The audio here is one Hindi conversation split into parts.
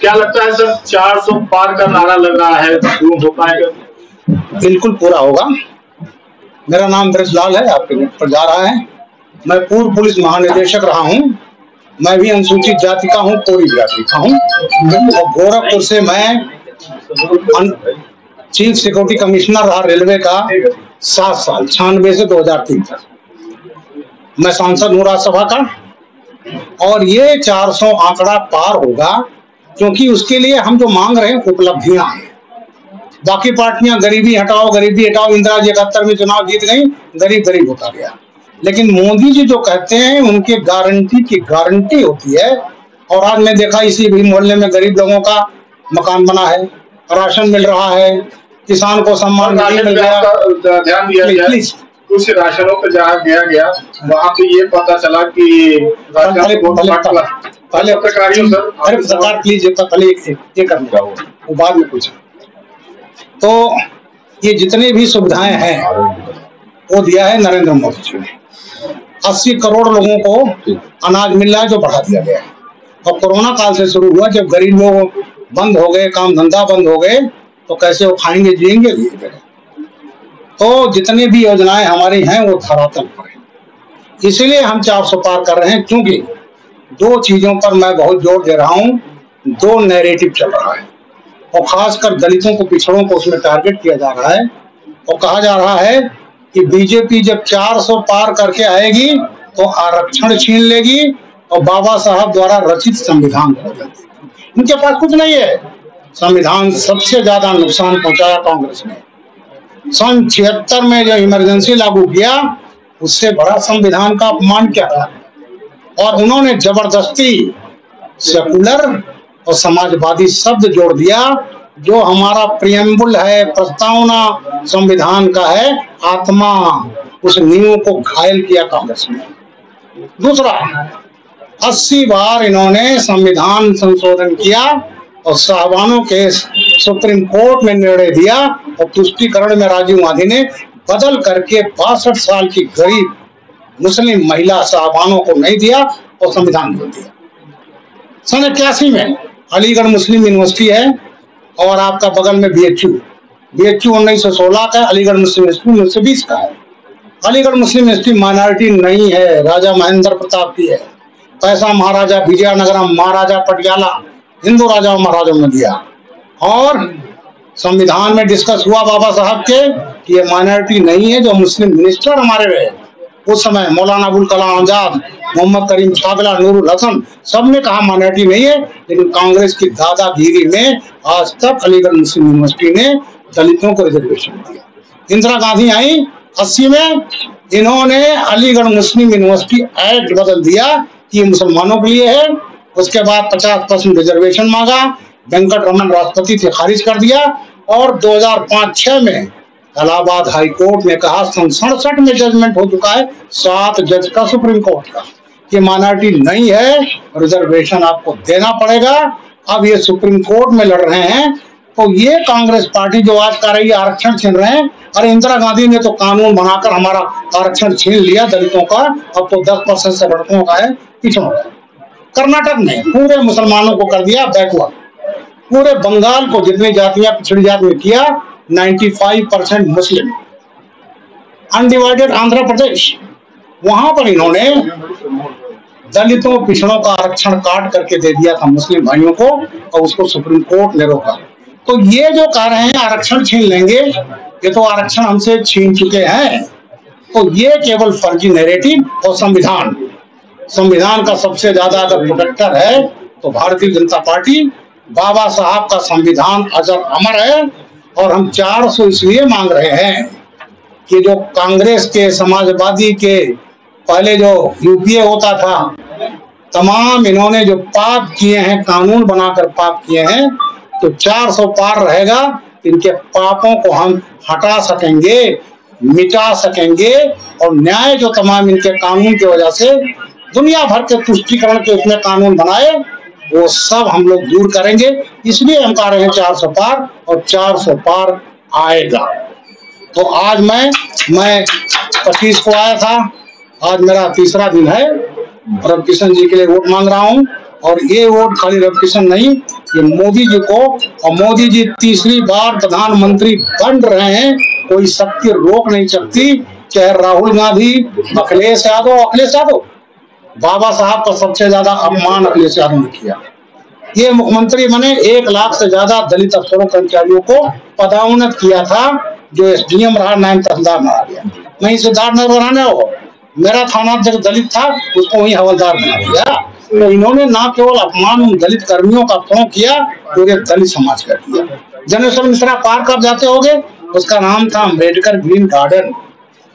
क्या लगता है सर, 400 पार का नारा लग रहा है, पूर्ण हो पाएगा? बिल्कुल पूरा होगा। मेरा नाम ब्रजलाल है, आपके नेट पर जा रहा है। मैं पूर्व पुलिस महानिदेशक रहा हूँ। मैं भी अनुसूचित जाति का हूँ, कोरी जाति का हूँ। और गोरखपुर से मैं चीफ सिक्योरिटी कमिश्नर रहा रेलवे का 7 साल, 96 से 2003 तक। मैं सांसद हूँ राज्यसभा का। और ये 400 आंकड़ा पार होगा, क्योंकि उसके लिए हम जो मांग रहे हैं उपलब्धियां हैं। बाकी पार्टियां गरीबी हटाओ, गरीबी हटाओ, इंदिरा जी 71 में चुनाव जीत गई, गरीब गरीब होता गया। लेकिन मोदी जी जो कहते हैं उनके गारंटी की गारंटी होती है। और आज मैं देखा इसी भी मोहल्ले में गरीब लोगों का मकान बना है, राशन मिल रहा है, किसान को सम्मान निधि मिल गया। ध्यान दिया जाए, कुछ राशनों पर जहाँ गया वहाँ पे ये पता चला कि सरकार प्लीज ये कर लिया वो बाद में पूछा। तो ये जितने भी सुविधाएं हैं वो दिया है नरेंद्र मोदी जी ने। 80 करोड़ लोगों को अनाज मिल रहा है, जो बढ़ा दिया गया है। और कोरोना काल से शुरू हुआ, जब गरीब लोग बंद हो गए, काम धंधा बंद हो गए, तो कैसे वो खाएंगे जिएंगे। तो जितनी भी योजनाएं हमारी हैं वो धरातल पर है। इसीलिए हम 400 पार कर रहे हैं, क्योंकि 2 चीजों पर मैं बहुत जोर दे रहा हूँ। 2 नैरेटिव चल रहा है, और खासकर दलितों को, पिछड़ों को उसमें टारगेट किया जा रहा है। और कहा जा रहा है कि बीजेपी जब 400 पार करके आएगी तो आरक्षण छीन लेगी और बाबा साहब द्वारा रचित संविधान बदल देगी। उनके पास कुछ नहीं है। संविधान सबसे ज्यादा नुकसान पहुंचाया कांग्रेस ने। सन 76 में जो इमरजेंसी लागू किया, उससे बड़ा संविधान का अपमान क्या था। और उन्होंने जबरदस्ती सेकुलर और समाजवादी शब्द जोड़ दिया, जो हमारा प्रियम्बुल है, प्रस्तावना संविधान का है, आत्मा, उस नींव को घायल किया कांग्रेस ने। दूसरा, 80 बार इन्होंने संविधान संशोधन किया और साहबानों के सुप्रीम कोर्ट में निर्णय दिया, और तुष्टीकरण में राजीव गांधी ने बदल करके 62 साल की गरीब मुस्लिम महिला साहबानों को नहीं दिया और संविधान बदल दिया। सन 81 में अलीगढ़ मुस्लिम यूनिवर्सिटी है, और आपका बगल में BHU 1916 का, अलीगढ़ मुस्लिम यूनिवर्सिटी 1920 का है। अलीगढ़ मुस्लिम यूनिवर्सिटी माइनॉरिटी नहीं है, राजा महेंद्र प्रताप की है। पैसा महाराजा विजयनगरम, महाराजा पटियाला, हिंदू राजाओं महाराजाओं ने दिया। और संविधान में डिस्कस हुआ बाबा साहब के कि ये माइनॉरिटी नहीं है। जो मुस्लिम मिनिस्टर हमारे रहे उस समय, मौलाना अबुल कलाम आजाद, मोहम्मद करीम छागला, नूरुल हसन, सब ने कहा माइनॉरिटी नहीं है। लेकिन कांग्रेस की दादागिरी में आज तक अलीगढ़ मुस्लिम यूनिवर्सिटी ने दलितों को रिजर्वेशन दिया। इंदिरा गांधी आई 80 में, इन्होंने अलीगढ़ मुस्लिम यूनिवर्सिटी एक्ट बदल दिया कि ये मुसलमानों के लिए है। उसके बाद 50% रिजर्वेशन मांगा, वेंकट रमन राष्ट्रपति थे, खारिज कर दिया। और 2005-06 में इलाहाबाद हाई कोर्ट ने कहा, सन 67 में जजमेंट हो चुका है 7 जज का सुप्रीम कोर्ट का, कि माइनॉरिटी नहीं है, रिजर्वेशन आपको देना पड़ेगा। अब ये सुप्रीम कोर्ट में लड़ रहे हैं। तो ये कांग्रेस पार्टी जो आज कर रही है, आरक्षण छीन रहे हैं। अरे इंदिरा गांधी ने तो कानून बनाकर हमारा आरक्षण छीन लिया दलितों का, अब तो 10% से लड़कों का है, पिछड़ों का। कर्नाटक ने पूरे मुसलमानों को कर दिया बैकवर्ड। पूरे बंगाल को जितनी जातियां पिछड़ी जाति में किया, 95% मुस्लिम। अनडिवाइडेड आंध्र प्रदेश, वहां पर इन्होंने दलितों, पिछड़ों का आरक्षण काट करके दे दिया था मुस्लिम भाइयों को, और उसको सुप्रीम कोर्ट ने रोका। तो ये जो कह रहे हैं आरक्षण छीन लेंगे, ये तो आरक्षण हमसे छीन चुके हैं। तो ये केवल फर्जी नैरेटिव। और संविधान का सबसे ज्यादा अगर प्रोटेक्टर है तो भारतीय जनता पार्टी। बाबा साहब का संविधान अजर अमर है। और हम 400 इसलिए मांग रहे हैं कि जो कांग्रेस के, समाजवादी के, पहले जो UPA होता था, तमाम इन्होंने जो पाप किए हैं, कानून बनाकर पाप किए हैं, तो 400 पार रहेगा। इनके पापों को हम हटा सकेंगे, मिटा सकेंगे। और न्याय जो तमाम इनके कानून की वजह से दुनिया भर के तुष्टीकरण के उसमें कानून बनाए, वो सब हम लोग दूर करेंगे। इसलिए हम कह रहे हैं 400 पार, और 400 पार आएगा। तो आज मैं 25 को आया था, आज मेरा तीसरा दिन है। रविकिशन जी के लिए वोट मांग रहा हूँ। और ये वोट खाली रविकिशन नहीं, कि मोदी जी को, और मोदी जी तीसरी बार प्रधानमंत्री बन रहे हैं, कोई शक्ति रोक नहीं सकती। चाहे राहुल गांधी, अखिलेश यादव, बाबा साहब का सबसे ज्यादा अपमान अखिलेश यादव ने किया। ये मुख्यमंत्री बने, 1 लाख से ज्यादा दलित अफसरों कर्मचारियों को पदोन्नत किया था, जो एसडीएम रहा, नायब तहसीलदार बना दिया। मैं सिद्धार्थनगर बनाने हो, मेरा थाना जो दलित था उसको वही हवलदार बना दिया। तो इन्होंने ना केवल अपमान दलित कर्मियों का क्यों किया, पूरे दलित समाज का किया। जनेश्वर मिश्रा पार्क आप जाते होंगे, उसका नाम था अम्बेडकर ग्रीन गार्डन।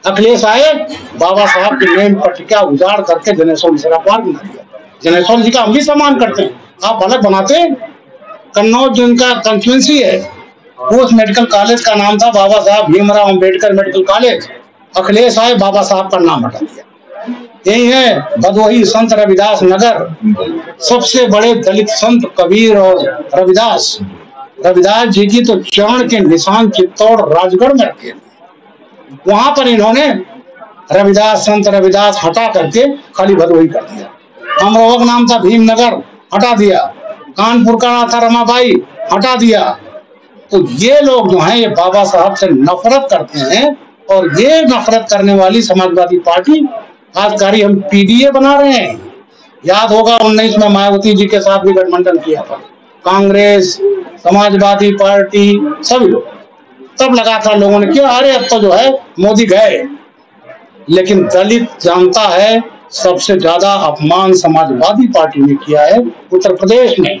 अखिलेश आए, बाबा साहब की नेम पट्टिका उजाड़ करके जनेश्वर मिश्रा पार्क बना दिया। जनेश्वर जी का हम भी सम्मान करते हैं, आप अलग बनाते। कन्नौज जिनका कंस्टिट्यूंसी है, उस मेडिकल कॉलेज का नाम था बाबा साहब भीमराव अम्बेडकर मेडिकल कॉलेज। अखिलेश आए, बाबा साहब का नाम हटा दिया। यही है भदोही संत रविदास नगर, सबसे बड़े दलित संत कबीर और रविदास जी की तो चरण के निशान चित्तौड़ राजगढ़ में रखे, वहां पर इन्होंने संत रविदास हटा करके खाली भदोही कर दिया। अमरोहा नाम था भीमनगर, हटा दिया। कानपुर का नाम था रमाबाई, हटा दिया। तो ये लोग जो हैं, ये बाबा साहब से नफरत करते हैं, और ये नफरत करने वाली समाजवादी पार्टी आज कारी हम पीडीए बना रहे हैं। याद होगा 19 में मायावती जी के साथ भी गठबंधन किया था, कांग्रेस, समाजवादी पार्टी, सभी लोग। तब लगा था लोगों ने कि अरे अब तो जो है मोदी गए, लेकिन दलित जानता है सबसे ज्यादा अपमान समाजवादी पार्टी ने किया है उत्तर प्रदेश में।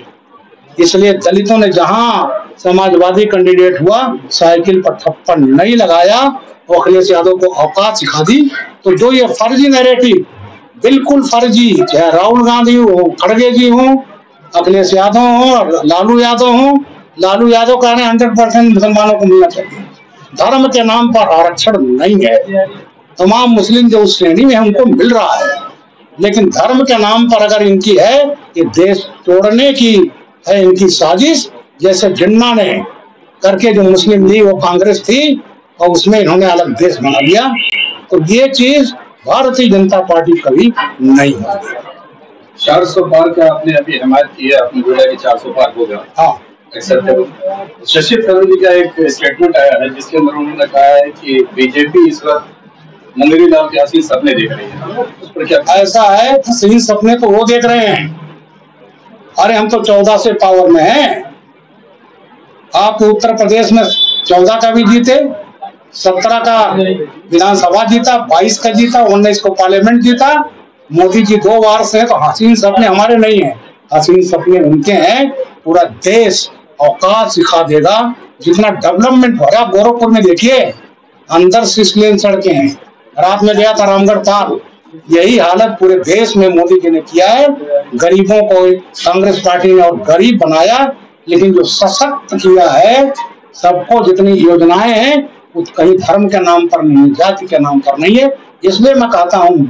इसलिए दलितों ने जहां समाजवादी कैंडिडेट हुआ, साइकिल पर थप्पड़ नहीं लगाया, और अखिलेश यादव को औकात सिखा दी। तो जो ये फर्जी नैरेटिव, बिल्कुल फर्जी, चाहे राहुल गांधी हो, खड़गे जी हो, अखिलेश यादव हो और लालू यादव का 100% मुसलमानों को मिलना चाहिए। धर्म के नाम पर आरक्षण नहीं है, तमाम मुस्लिम जो उस श्रेणी में हमको मिल रहा है, लेकिन धर्म के नाम पर अगर इनकी है कि देश तोड़ने की है इनकी साजिश, जैसे जिन्ना ने करके जो मुस्लिम लीग वो कांग्रेस थी और उसमें इन्होंने अलग देश बना लिया, तो ये चीज भारतीय जनता पार्टी कभी नहीं होगी। 400 पार का आपने अभी हिमायत की है, आपने बोला कि 400 पार हो गया, हाँ एक्सेप्टेबल। शशि थरूर जी का एक स्टेटमेंट आया है जिसके अंदर उन्होंने कहा है कि बीजेपी इस वक्त मुंगेरी लाल के हसीन सपने देख रही है, उस पर क्या? ऐसा है, हसीन सपने तो वो देख रहे हैं, अरे हम तो 14 से पावर में हैं। आप उत्तर प्रदेश में 14 का भी जीते, 17 का विधानसभा जीता, 22 का जीता, 19 को पार्लियामेंट जीता। मोदी जी 2 बार से, तो हसीन सपने हमारे नहीं है, हसीन सपने उनके हैं। पूरा देश औकात सिखा देगा, जितना डेवलपमेंट हो रहा। गोरखपुर में देखिए, अंदर 6 लेन सड़कें हैं। रात में गया था रामगढ़ ताल, यही हालत पूरे देश में मोदी जी ने किया है। गरीबों को कांग्रेस पार्टी ने और गरीब बनाया, लेकिन जो सशक्त किया है, सबको जितनी योजनाएं हैं वो कहीं धर्म के नाम पर नहीं, जाति के नाम पर नहीं है। इसलिए मैं कहता हूँ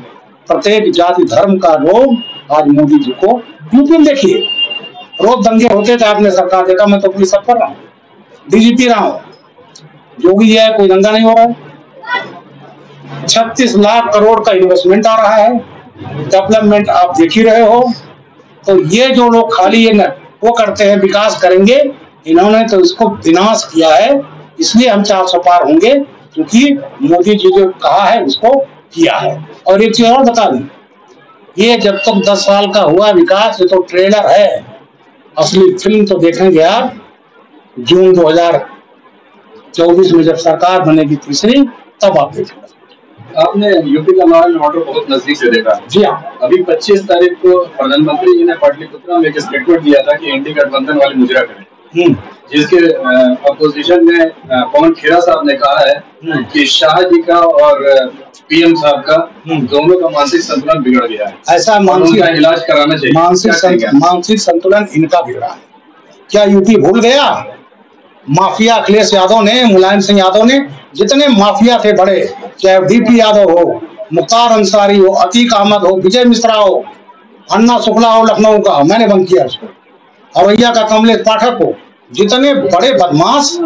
प्रत्येक जाति धर्म का रोग आज मोदी जी को, यूपी में देखिए रोज दंगे होते थे, आपने सरकार देखा, मैं तो पुलिस सब कर रहा हूँ, डीजीपी रहा हूँ, योगी है, कोई दंगा नहीं हो रहा है। 36 लाख करोड़ का इन्वेस्टमेंट आ रहा है, डेवलपमेंट आप देख ही रहे हो। तो ये जो लोग खाली ये वो करते हैं विकास करेंगे, इन्होंने तो इसको विनाश किया है। इसलिए हम 400 पार होंगे, क्योंकि मोदी जी जो कहा है उसको किया है। और एक चीज और बता दूं, ये जब तक 10 साल का हुआ विकास, ये तो ट्रेलर है, असली फिल्म तो देखेंगे आप जून 2024 में जब सरकार बनेगी तीसरी, तब आप देखेंगे। आपने यूपी का लॉ एंड ऑर्डर बहुत नजदीक से देखा। जी हाँ, अभी 25 तारीख को प्रधानमंत्री जी ने पाटलिपुत्रा में एक स्टेटमेंट दिया था कि इंडी गठबंधन वाले मुजरा करें, जिसके अपोजिशन में पवन खेड़ा साहब ने कहा है कि शाह जी का और पीएम साहब का दोनों का मानसिक संतुलन बिगड़ गया है, ऐसा मानसिक इलाज कराना चाहिए। मानसिक संतुलन इनका बिगड़ा है। क्या यूपी भूल गया? माफिया अखिलेश यादव ने, मुलायम सिंह यादव ने, जितने माफिया थे बड़े, चाहे डीपी यादव हो, मुख्तार अंसारी हो, अतीक अहमद हो, विजय मिश्रा हो, अन्ना शुक्ला हो लखनऊ का, मैंने बंद किया उसको, औरैया का कमलेश पाठक हो, जितने बड़े बदमाश,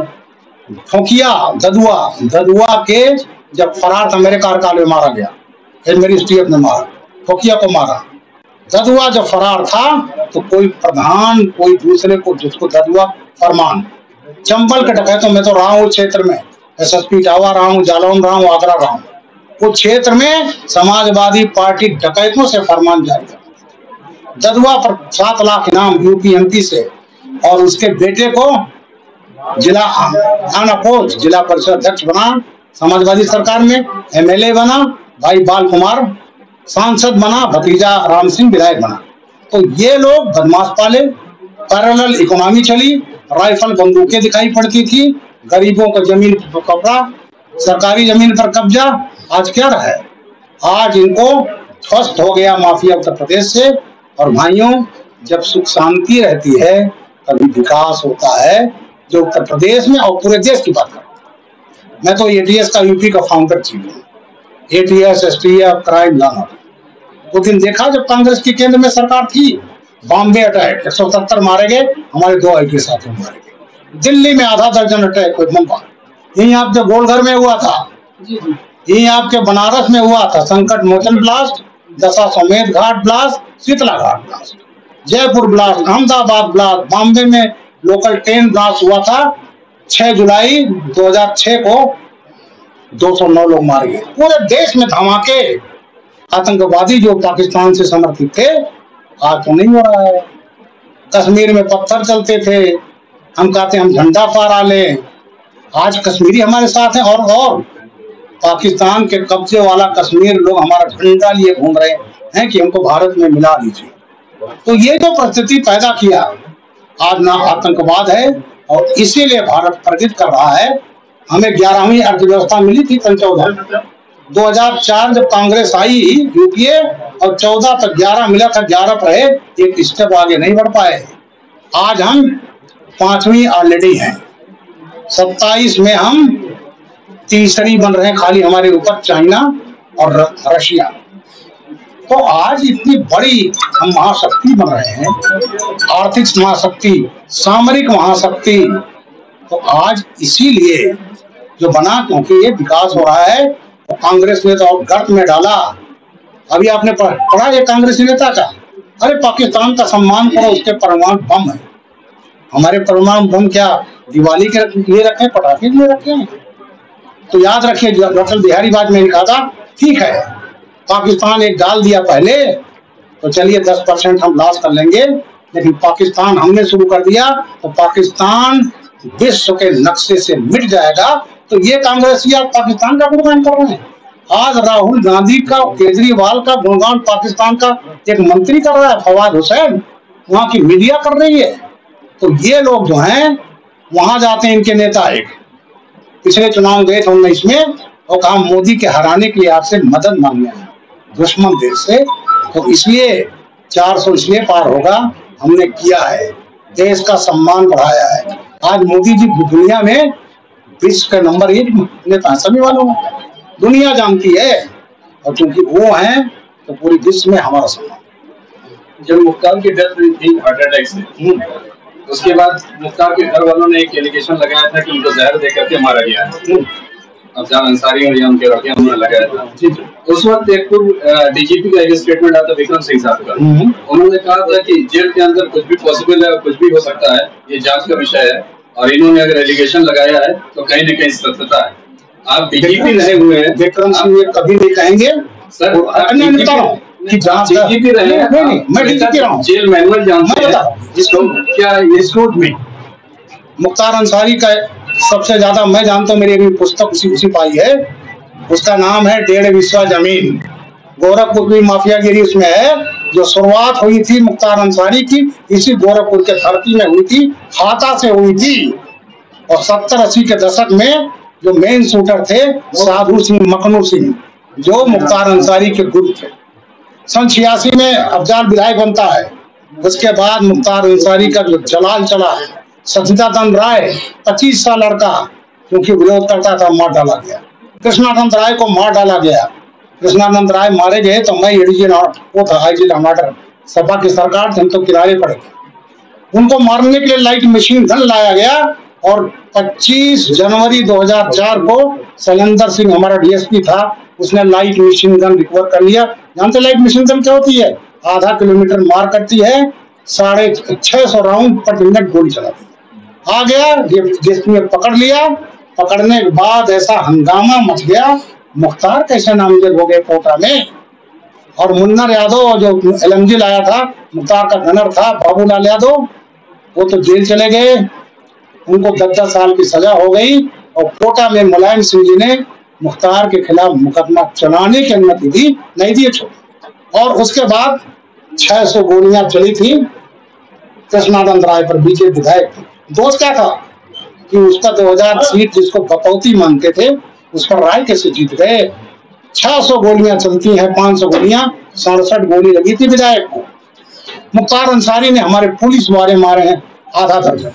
ठोकिया ददुआ के जब फरार था, मेरे कार्यकाल में मारा गया, मेरी स्टीएफ ने मारा, ठोकिया को मारा, ददुआ जब फरार था तो कोई प्रधान कोई दूसरे को जिसको ददुआ फरमान, चंबल के डकैतों में तो रहा हूँ क्षेत्र में, SSP इटावा रहा हूँ, जालौन रहा हूँ, आगरा रहा हूँ, उस क्षेत्र में समाजवादी पार्टी डकैतों से फरमान जारी कर ददुआ पर 7 लाख इनाम UP MP से, और उसके बेटे को जिला अनअपोज जिला परिषद अध्यक्ष बना समाजवादी सरकार में, MLA बना भाई बाल कुमार, सांसद बना भतीजा राम सिंह विधायक बना। तो ये लोग बदमाश पाले, पैरेलल इकोनॉमी चली, राइफल बंदूकें दिखाई पड़ती थी, गरीबों को जमीन पर कब्जा, सरकारी जमीन पर कब्जा। आज क्या रहा है? आज इनको ध्वस्त हो गया माफिया उत्तर प्रदेश से। और भाइयों, जब सुख शांति रहती है तभी विकास होता है, जो उत्तर प्रदेश में और पूरे देश की बात करता हूँ। मैं तो ATS का UP का फाउंडर चीफ हूँ, ATS STF क्राइम लॉ। वो दिन देखा जब कांग्रेस की केंद्र में सरकार थी, बॉम्बे अटैक 170 मारे गए, हमारे 2 IPS साथियों मारे गए। दिल्ली में आधा दर्जन अटैक हुए, यही आपके गोलघर में हुआ था, यही आपके बनारस में हुआ था Sankat Mochan blast, Dashashwamedh Ghat blast, Sheetla Ghat blast, Jaipur blast, Ahmedabad blast, Bombay में लोकल ट्रेन ब्लास्ट हुआ था 6 जुलाई 2006 को, 209 लोग मारे गए। पूरे देश में धमाके, आतंकवादी जो पाकिस्तान से समर्थित थे। आज तो नहीं हो रहा है। कश्मीर में पत्थर चलते थे, हम कहते हम झंडा फहरा लें, आज कश्मीरी हमारे साथ हैं। और पाकिस्तान के कब्जे वाला कश्मीर लोग हमारा झंडा लिए घूम रहे हैं कि हमको भारत में मिला लीजिए। तो ये जो परिस्थिति पैदा किया, आज ना आतंकवाद है, और इसीलिए भारत प्रगति कर रहा है। हमें 11वीं अर्थव्यवस्था मिली थी 2014, 2004 जब कांग्रेस आई UPA, और 14 तक 11 मिला था, 11 पर है, एक स्टेप आगे नहीं बढ़ पाए। आज हम 5वीं ऑलरेडी हैं, 27 में हम तीसरी बन रहे हैं, खाली हमारे ऊपर चाइना और रशिया। तो आज इतनी बड़ी हम महाशक्ति बन रहे हैं, आर्थिक महाशक्ति, सामरिक महाशक्ति। तो आज इसीलिए जो बना, क्योंकि ये विकास हो रहा है। तो कांग्रेस ने तो गर्त में डाला। अभी आपने पढ़ा ये कांग्रेसी नेता का, अरे पाकिस्तान का सम्मान करो, उसके परमाणु बम है। हमारे परमाणु बम क्या दिवाली के लिए रखे, पटाखे लिए रखे हैं? तो याद रखिए, अटल बिहारी वाजपेयी ने कहा था, ठीक है पाकिस्तान एक डाल दिया पहले, तो चलिए 10% हम लॉस कर लेंगे, लेकिन पाकिस्तान हमने शुरू कर दिया तो पाकिस्तान विश्व के नक्शे से मिट जाएगा। तो ये कांग्रेसी आज पाकिस्तान का गुणगान कर रहे हैं। आज राहुल गांधी का, केजरीवाल का गुणगान पाकिस्तान का एक मंत्री कर रहा है, फवाद हुसैन, वहां की मीडिया कर रही है। तो ये लोग जो हैं वहां जाते हैं, इनके नेता एक पिछले चुनाव गए थे 19 में, और कहा मोदी के हराने के लिए आपसे मदद मांगने हैं दुश्मन देश से। तो इसलिए 400 इसलिए पार होगा, हमने किया है, देश का सम्मान बढ़ाया है। आज मोदी जी दुनिया में विश्व का नंबर 1 नेता, सभी वालों में दुनिया जानती है, और क्योंकि वो हैं तो पूरी विश्व में हमारा सम्मान। जब मुख्तार की डेथ हुई थी हार्ट अटैक से, उसके बाद मुख्तार के घर वालों ने एक एलिगेशन लगाया था कि उनको जहर दे करके मारा गया है। अफजान अंसारी और उनके रखे उन्होंने लगाया था। उस वक्त एक पूर्व DGP का एक स्टेटमेंट आता विक्रम सिंह साहब का, उन्होंने कहा था कि जेल के अंदर कुछ भी पॉसिबल है, कुछ भी हो सकता है, ये जांच का विषय है, और इन्होंने अगर एलिगेशन लगाया है तो कहीं न कहीं सत्यता है। आप DGP रहे हुए हैं, विक्रम सिंह ये कभी नहीं कहेंगे सर, कि जांच DGP रहे हैं, मैं DGP रहा हूँ, जेल मैनुअल जानते हैं, जिसको क्या इंस्टीट्यूट में मुख्तार अंसारी का सबसे ज्यादा मैं जानता हूँ, मेरी अभी पुस्तक उसी पाई है, उसका नाम है 1.5 बिस्वा जमीन। गोरखपुर की माफियागिरी उसमें है, जो शुरुआत हुई थी मुख्तार अंसारी की इसी गोरखपुर के धरती में हुई थी, हाथा से हुई थी। और 70-80 के दशक में जो मेन शूटर थे साधु सिंह मखनू सिंह, जो मुख्तार अंसारी के गुरु थे। सन 86 में अफजाल विधायक बनता है। उसके बाद मुख्तार अंसारी का जो जलाल चला, सचिदानंद राय 25 साल लड़का, क्योंकि विरोध करता था, मार डाला गया। कृष्णानंद राय को मार डाला गया। कृष्णानंद राय मारे गए तो मैं वो था IG टमाटर, सपा की सरकार थे, हम तो किनारे पड़े थे। उनको मारने के लिए लाइट मशीन गन लाया गया, और 25 जनवरी 2004 को शैलेंद्र सिंह हमारा DSP था, उसने लाइट मशीन गन रिकवर कर लिया। जानते लाइट मशीन गन क्या होती है? आधा किलोमीटर मार करती है, 650 राउंड प्रति मिनट गोली चलाती है। आ गया, ये जिसने पकड़ लिया, पकड़ने के बाद ऐसा हंगामा मच गया, मुख्तार कैसे नामजद हो गए कोटा में, और मुन्नर यादव जो LMG लाया था, मुख्तार का गनर था बाबूलाल यादव, वो तो जेल चले गए, उनको 10-10 साल की सजा हो गई, और कोटा में मुलायम सिंह जी ने मुख्तार के खिलाफ मुकदमा चलाने की अनुमति दी, नहीं दी छोड़। और उसके बाद 600 गोलियां चली थी कृष्णानंद राय पर, बीजेपी विधायक थे। दोष क्या था कि उसका 2000 सीट जिसको बकौती मानते थे, उस पर राय कैसे जीत गए। 600 गोलियां चलती हैं, 500 गोलियां, 67 गोली लगी थी विधायक को। मुख्तार अंसारी ने हमारे पुलिस वाले मारे हैं आधा दर्जन।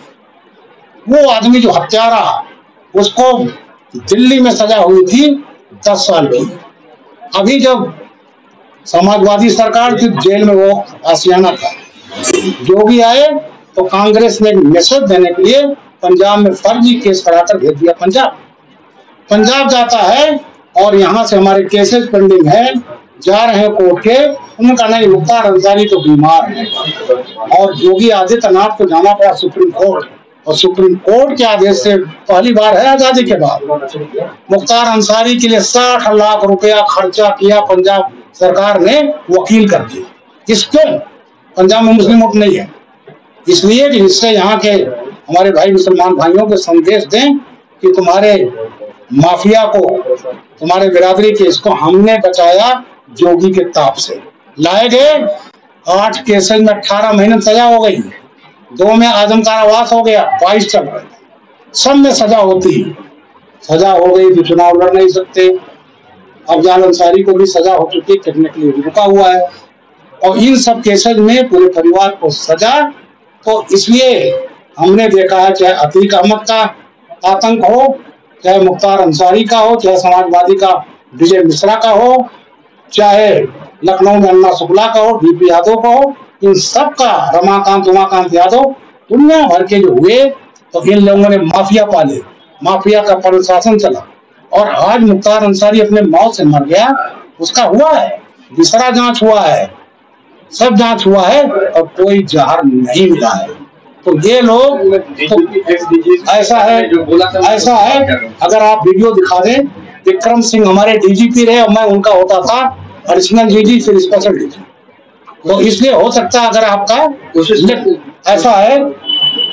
वो आदमी जो हत्यारा, उसको दिल्ली में सजा हुई थी 10 साल की। अभी जब समाजवादी सरकार थी, जेल में वो आशियाना था, योगी आए तो कांग्रेस ने मैसेज देने के लिए पंजाब में फर्जी केस कराकर भेज दिया। पंजाब जाता है और यहाँ से हमारे केसेस पेंडिंग है, जा रहे हैं कोर्ट के, उनका नहीं, मुख्तार अंसारी तो बीमार है, और योगी आदित्यनाथ को जाना पड़ा सुप्रीम कोर्ट, और सुप्रीम कोर्ट के आदेश से पहली बार है आजादी के बाद मुख्तार अंसारी के लिए 60 लाख रुपया खर्चा किया पंजाब सरकार ने, वकील कर दिए। किसको? पंजाब में मुस्लिम वोट नहीं है, इसलिए कि इससे यहाँ के हमारे भाई मुसलमान भाइयों को संदेश दें कि तुम्हारे माफिया को, तुम्हारे बिरादरी के इसको हमने बचाया जोगी के ताप से। लाए गए, 8 केसेस में 18 महीने सजा हो गई, 2 में आजम कारावास हो गया, 22 चल रहे, सब में सजा होती, सजा हो गई तो चुनाव लड़ नहीं सकते। अफजाल अंसारी को भी सजा हो चुकी, टेक्निकली रुका हुआ है, और इन सब केसेस में पूरे परिवार को सजा। तो इसलिए हमने देखा है, चाहे अतीक अहमद का आतंक हो, चाहे मुख्तार अंसारी का हो, चाहे समाजवादी का विजय मिश्रा का हो, चाहे लखनऊ में अन्ना शुक्ला का हो, DP यादव का हो, इन सब का, रमाकांत यादव, दुनिया भर के जो हुए, तो इन लोगों ने माफिया पाले, माफिया का प्रशासन चला, और आज मुख्तार अंसारी अपने मौत से मर गया। उसका हुआ है, दूसरा जांच हुआ है, सब जांच हुआ है, और कोई जहर नहीं मिला है। तो ये लोग तो ऐसा है, अगर आप वीडियो दिखा दें, विक्रम सिंह हमारे DGP रहे, और मैं उनका होता था एडिशनल DG, फिर स्पेशल DG, तो इसलिए हो सकता है अगर आपका ऐसा है,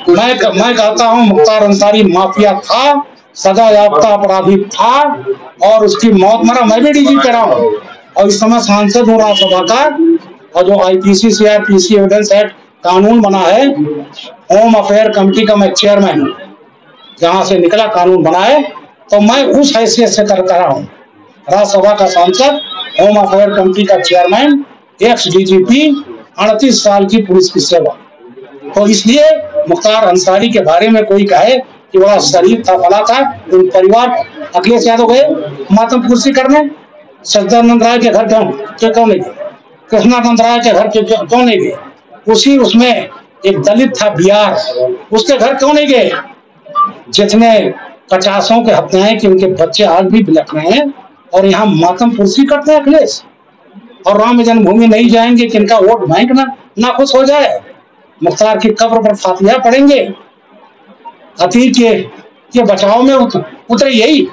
मैं कहता हूँ मुख्तार अंसारी माफिया था, सजा याफ्ता अपराधी था, और उसकी मौत मरा। मैं भी DG पे रहा हूँ, और इस समय सांसद हूँ राज्यसभा का, और जो IPC CRPC एविडेंस एक्ट कानून बना है, होम अफेयर कमेटी का मैं चेयरमैन हूँ, जहाँ से निकला कानून बना है, तो मैं उस हैसियत से कर रहा हूँ, राज्यसभा का सांसद, होम अफेयर कमेटी का चेयरमैन, एक्स DGP, 38 साल की पुलिस की सेवा। तो इसलिए मुख्तार अंसारी के बारे में कोई कहे कि बड़ा शरीफ था, फला था, उन परिवार, अखिलेश यादव गए मातम कुर्सी करने, सच्चिदानंद राय के घर क्यों नहीं गए, कृष्णानंद राय के घर क्यों नहीं गए, उसी उसमें एक दलित था बिहार, उसके घर क्यों नहीं गए, जितने 50 के हत्याएं कि उनके बच्चे आज भी बिलख रहे हैं, और यहाँ मातम कुर्सी करते हैं अखिलेश, और राम जन्मभूमि नहीं जाएंगे कि इनका वोट बैंक ना खुश हो जाए, मुख्तार की कब्र पर फातिहा पढ़ेंगे, अतीक के बचाव में उतरे यही।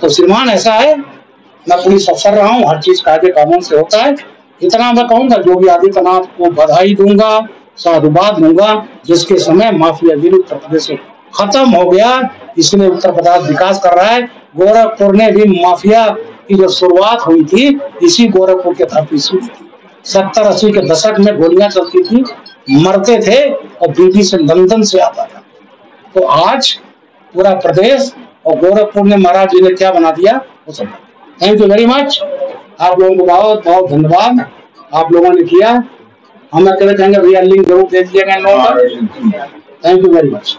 तो श्रीमान ऐसा है, मैं पुलिस अफसर रहा हूँ, हर चीज कायदे कानून से होता है। इतना मैं कहूँगा, योगी आदित्यनाथ को बधाई दूंगा, साधुवाद दूंगा, जिसके समय माफियागिरी उत्तर प्रदेश से खत्म हो गया, इसलिए उत्तर प्रदेश विकास कर रहा है। गोरखपुर ने भी माफिया की जो शुरुआत हुई थी, इसी गोरखपुर के धरती से हुई थी। 70-80 के दशक में गोलियां चलती थी, मरते थे, और बीबी से लंदन से आता था। तो आज पूरा प्रदेश और गोरखपुर ने महाराज जी ने क्या बना दिया। थैंक यू वेरी मच, आप लोगों को बहुत बहुत धन्यवाद, आप लोगों ने किया। हम अकेले कहेंगे भैया लिंक जरूर दे दीजिएगा इन लोगों का। Thank you very much.